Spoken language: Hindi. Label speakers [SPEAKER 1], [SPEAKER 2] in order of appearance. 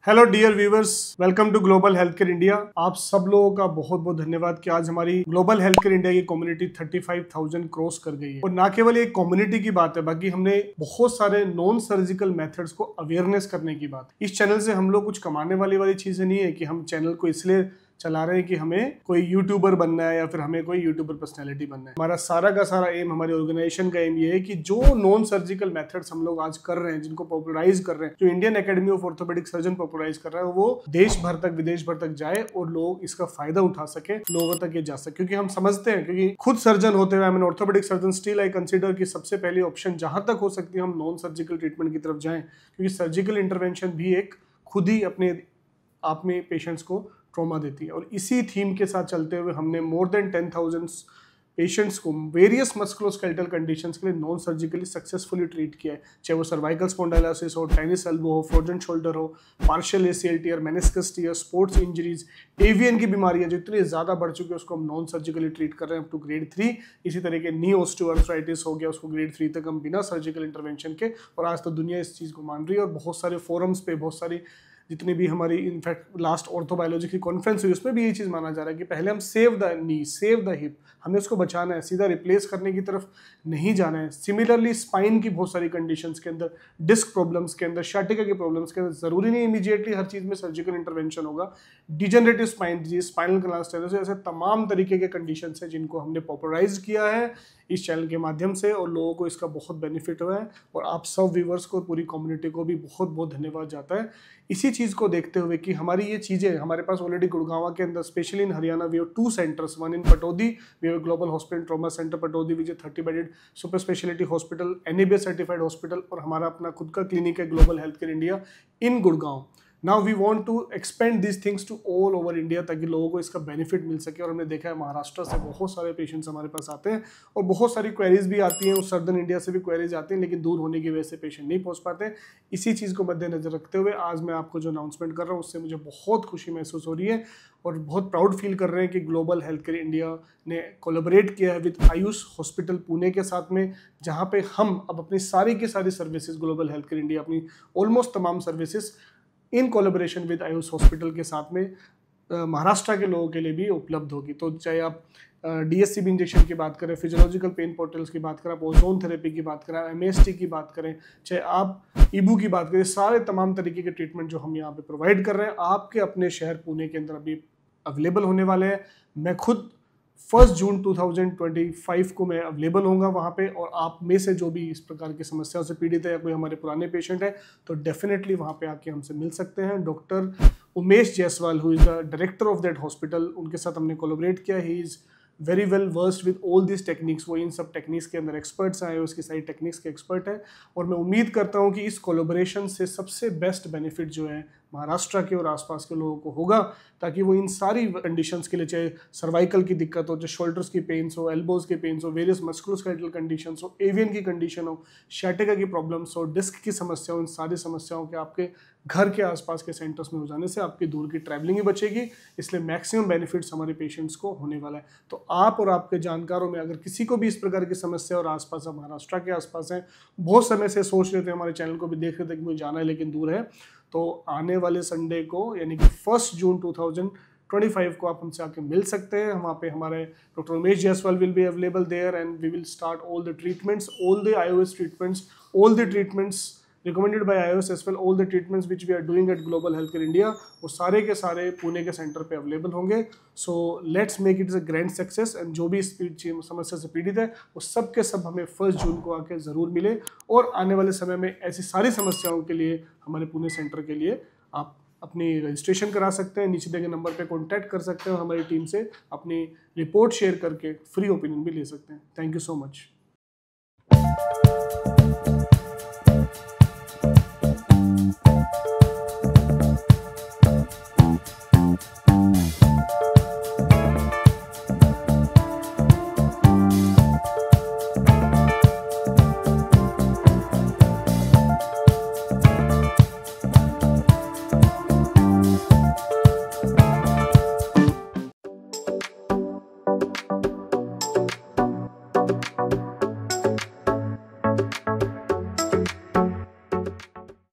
[SPEAKER 1] Hello dear viewers, welcome to global health care India. आप सब लोगों का बहुत बहुत धन्यवाद कि आज हमारी ग्लोबल हेल्थ केयर इंडिया की कम्युनिटी 35,000 क्रॉस कर गई है। और ना केवल एक कम्युनिटी की बात है, बाकी हमने बहुत सारे नॉन सर्जिकल मेथड्स को अवेयरनेस करने की बात। इस चैनल से हम लोग कुछ कमाने वाली चीजें नहीं है कि हम चैनल को इसलिए चला रहे हैं कि हमें कोई यूट्यूबर बनना है या फिर हमें कोई यूट्यूबर पर्सनैलिटी बनना है। हमारा सारा का सारा एम, हमारी ऑर्गेनाइजेशन का एम ये है कि जो नॉन सर्जिकल मेथड्स हम लोग आज कर रहे हैं, जिनको पॉपुलराइज कर रहे हैं, जो Indian academy of orthopaedic surgeon popularize कर रहा है, वो देश भर तक, विदेश भर तक जाए और लोग इसका फायदा उठा सके, लोगों तक ये जा सके। क्योंकि हम समझते हैं, क्योंकि खुद सर्जन होते हुए, I an orthopaedic surgeon, still I consider कि सबसे पहली ऑप्शन जहां तक हो सकती है हम नॉन सर्जिकल ट्रीटमेंट की तरफ जाएं। क्योंकि सर्जिकल इंटरवेंशन भी एक खुद ही अपने आप में पेशेंट्स को ट्रॉमा देती है। और इसी थीम के साथ चलते हुए हमने मोर देन 10,000 पेशेंट्स को वेरियस मस्कुलोस्केलेटल कंडीशंस के लिए नॉन सर्जिकली सक्सेसफुली ट्रीट किया है। चाहे वो सर्वाइकल स्पॉन्डिलोसिस हो, टेनिस एल्बो हो, फ्रोजन शोल्डर हो, partial ACL tear, meniscus tear, sports injuries, एवियन की बीमारियां जो इतनी ज़्यादा बढ़ चुकी है उसको हम नॉन सर्जिकली ट्रीट कर रहे हैं अप टू ग्रेड 3। इसी तरह के नी ऑस्टियोआर्थराइटिस हो गया, उसको ग्रेड 3 तक हम बिना सर्जिकल इंटरवेंशन के, और आज तो दुनिया इस चीज़ को मान रही है। और बहुत सारे फोरम्स पे, बहुत सारी जितनी भी हमारी इनफैक्ट लास्ट ऑर्थोबायोलॉजी की कॉन्फ्रेंस हुई उसमें भी यही चीज़ माना जा रहा है कि पहले हम save the knee, save the hip, हमें उसको बचाना है, सीधा रिप्लेस करने की तरफ नहीं जाना है। सिमिलरली स्पाइन की बहुत सारी कंडीशंस के अंदर, डिस्क प्रॉब्लम्स के अंदर, शाटिका के प्रॉब्लम्स के अंदर ज़रूरी नहीं इमीडिएटली हर चीज़ में सर्जिकल इंटरवेंशन होगा। डिजेनरेटिव स्पाइन डिजीज, स्पाइनल कनाल स्टेनोसिस, ऐसे तमाम तरीके के कंडीशंस हैं जिनको हमने पॉपुलराइज किया है इस चैनल के माध्यम से, और लोगों को इसका बहुत बेनिफिट हुआ है। और आप सब व्यूवर्स को, पूरी कम्युनिटी को भी बहुत बहुत धन्यवाद जाता है। इसी चीज़ को देखते हुए कि हमारी ये चीज़ें, हमारे पास ऑलरेडी गुड़गांव के अंदर, specially in Haryana, we have 2 centres, one in Pataudi, we have global hospital trauma centre Pataudi which 30 bedded super speciality hospital, NABS certified hospital, और हमारा अपना खुद का क्लिनिक है global health care India in Gurgaon. Now we want to expand this things to all over India ताकि लोगों को इसका बेनिफिट मिल सके। और हमने देखा है महाराष्ट्र से बहुत सारे पेशेंट्स हमारे पास आते हैं और बहुत सारी क्वेरीज भी आती हैं, और सर्दर्न इंडिया से भी क्वेरीज आती हैं, लेकिन दूर होने की वजह से पेशेंट नहीं पहुंच पाते। इसी चीज़ को मद्देनजर रखते हुए आज मैं आपको जो अनाउंसमेंट कर रहा हूँ उससे मुझे बहुत खुशी महसूस हो रही है और बहुत प्राउड फील कर रहे हैं कि ग्लोबल हेल्थ केयर इंडिया ने कोलैबोरेट किया है विद आयुष हॉस्पिटल पुणे के साथ में, जहाँ पे हम अब अपनी सारी की सारी services, global health care India अपनी ऑलमोस्ट तमाम services in collaboration with Ayush hospital के साथ में महाराष्ट्र के लोगों के लिए भी उपलब्ध होगी। तो चाहे आप DSCB इंजेक्शन की बात करें, फिजियोलॉजिकल पेन पोर्टल्स की बात करें, आप ओजोन थेरेपी की बात करें, MAST की बात करें, चाहे आप ईबू की बात करें, सारे तमाम तरीके के ट्रीटमेंट जो हम यहाँ पे प्रोवाइड कर रहे हैं आपके अपने शहर पुणे के अंदर अभी अवेलेबल होने वाले हैं। मैं खुद 1 जून 2025 को मैं अवेलेबल होऊंगा वहाँ पे, और आप में से जो भी इस प्रकार की समस्याओं से पीड़ित है या कोई हमारे पुराने पेशेंट है तो डेफिनेटली वहाँ पे आके हमसे मिल सकते हैं। Doctor Umesh Jaiswal, who is the director of that hospital, उनके साथ हमने कोलैबोरेट किया। He is very well versed with all this techniques, वो इन सब टेक्निक्स के अंदर एक्सपर्ट्स आए, उसकी सारी टेक्निक्स के एक्सपर्ट है। और मैं उम्मीद करता हूँ कि इस कोलैबोरेशन से सबसे बेस्ट बेनिफिट जो है महाराष्ट्र के और आसपास के लोगों को होगा, ताकि वो इन सारी कंडीशंस के लिए, चाहे सर्वाइकल की दिक्कत हो, चाहे शोल्डर्स की पेन्स हो, एल्बोज की पेन्स हो, वेरियस मस्कुलोस्केलेटल कंडीशंस हो, एवियन की कंडीशन हो, शाटिका की प्रॉब्लम्स हो, डिस्क की समस्या हो, इन सारी समस्याओं के आपके घर के आसपास के सेंटर्स में हो जाने से आपकी दूर की ट्रैवलिंग ही बचेगी। इसलिए मैक्सिमम बेनिफिट्स हमारे पेशेंट्स को होने वाला है। तो आप और आपके जानकारों में अगर किसी को भी इस प्रकार की समस्या और आसपास, महाराष्ट्र के आसपास हैं, बहुत समय से सोच रहे थे, हमारे चैनल को भी देख रहे थे कि मुझे जाना है लेकिन दूर है, तो आने वाले संडे को यानी कि 1 जून 2025 को आप हमसे आके मिल सकते हैं। वहाँ पे हमारे doctor Umesh Jaiswal will be available there and we will start all the treatments, all the iOS treatments, all the treatments recommended by iOS as well, all the treatments which we are doing at Global Healthcare India, वो सारे के सारे पुणे के सेंटर पे अवेलेबल होंगे। So let's make it a grand success, and जो भी इस समस्या से पीड़ित है वो सब के सब हमें 1 जून को आके ज़रूर मिले। और आने वाले समय में ऐसी सारी समस्याओं के लिए हमारे पुणे सेंटर के लिए आप अपनी रजिस्ट्रेशन करा सकते हैं, नीचे दिए गए नंबर पे कांटेक्ट कर सकते हैं, हमारी टीम से अपनी रिपोर्ट शेयर करके फ्री ओपिनियन भी ले सकते हैं। Thank you so much.